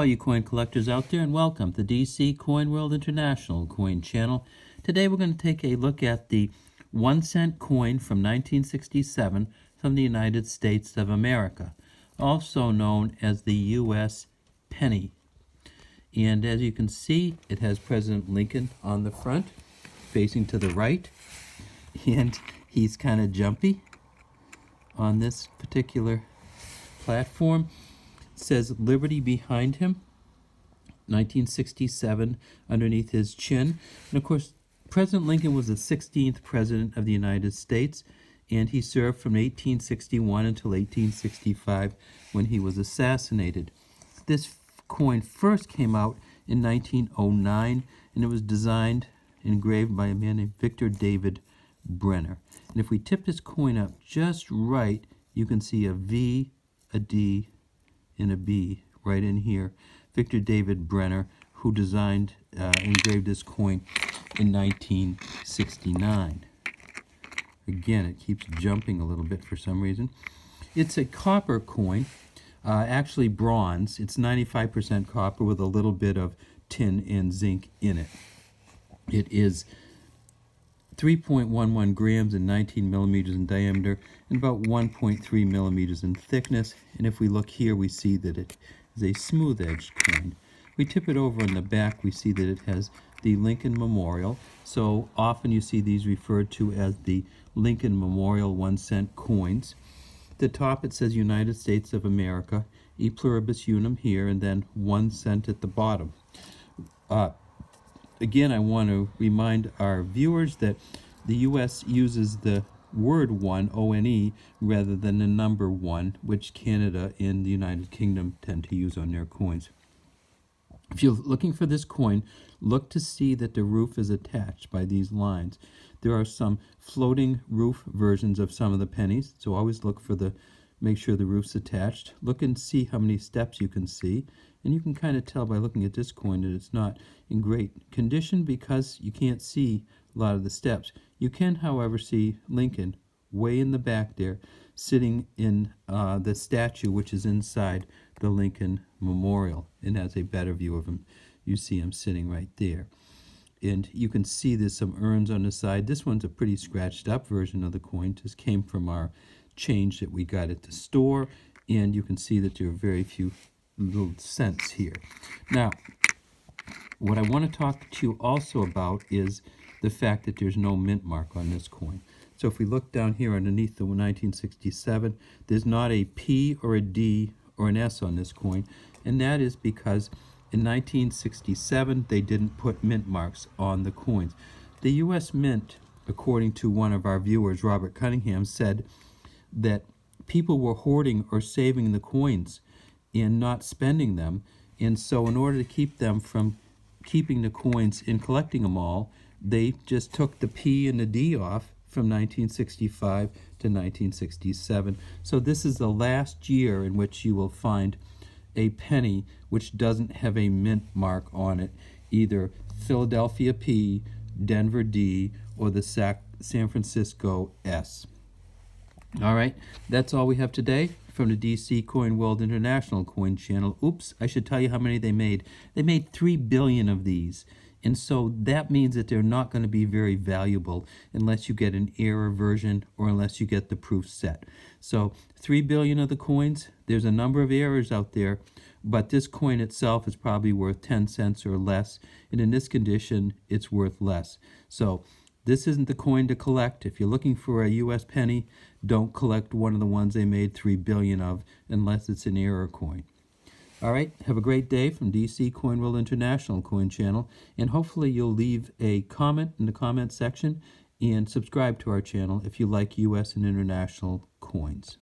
all you coin collectors out there, and welcome to DC Coin World International Coin Channel. Today we're going to take a look at the 1-cent coin from 1967 from the United States of America, also known as the U.S. penny. And as you can see, it has President Lincoln on the front, facing to the right, and he's kind of jumpy on this particular platform. It says Liberty behind him, 1967, underneath his chin. And of course, President Lincoln was the 16th President of the United States, and he served from 1861 until 1865 when he was assassinated. This coin first came out in 1909, and it was designed, engraved by a man named Victor David Brenner. And if we tip this coin up just right, you can see a V, a D, and a B right in here. Victor David Brenner, who designed, engraved this coin in 1969. Again, it keeps jumping a little bit for some reason. It's a copper coin, actually bronze. It's 95% copper with a little bit of tin and zinc in it. It is 3.11 grams and 19 millimeters in diameter and about 1.3 millimeters in thickness. And if we look here, we see that it is a smooth-edged coin. We tip it over in the back, we see that it has the Lincoln Memorial. So often you see these referred to as the Lincoln Memorial 1-cent coins. At the top it says United States of America, E pluribus unum here, and then 1 cent at the bottom. Again, I want to remind our viewers that the U.S. uses the word one, O-N-E, rather than the number 1, which Canada and the United Kingdom tend to use on their coins. If you're looking for this coin, look to see that the roof is attached by these lines. There are some floating roof versions of some of the pennies, so always look for make sure the roof's attached. Look and see how many steps you can see. And you can kind of tell by looking at this coin that it's not in great condition because you can't see a lot of the steps. You can, however, see Lincoln way in the back there, sitting in the statue which is inside the Lincoln Memorial. And has a better view of him, you see him sitting right there. And you can see there's some urns on the side. This one's a pretty scratched up version of the coin. Just came from our change that we got at the store. And you can see that there are very few little cents here. Now, what I want to talk to you also about is the fact that there's no mint mark on this coin. So if we look down here underneath the 1967, there's not a P or a D or an S on this coin, and that is because in 1967 they didn't put mint marks on the coins. The U.S. Mint, according to one of our viewers, Robert Cunningham, said that people were hoarding or saving the coins and not spending them, and so in order to keep them from keeping the coins and collecting them all, they just took the P and the D off from 1965 to 1967. So this is the last year in which you will find a penny which doesn't have a mint mark on it, either Philadelphia P, Denver D, or the San Francisco S. All right, that's all we have today from the DC Coin World International Coin Channel. Oops, I should tell you how many they made. They made 3 billion of these. And so that means that they're not going to be very valuable unless you get an error version or unless you get the proof set. So 3 billion of the coins, there's a number of errors out there, but this coin itself is probably worth 10 cents or less. And in this condition, it's worth less. So this isn't the coin to collect. If you're looking for a U.S. penny, don't collect one of the ones they made 3 billion of unless it's an error coin. All right, have a great day from DC Coin World International Coin Channel, and hopefully you'll leave a comment in the comment section and subscribe to our channel if you like U.S. and international coins.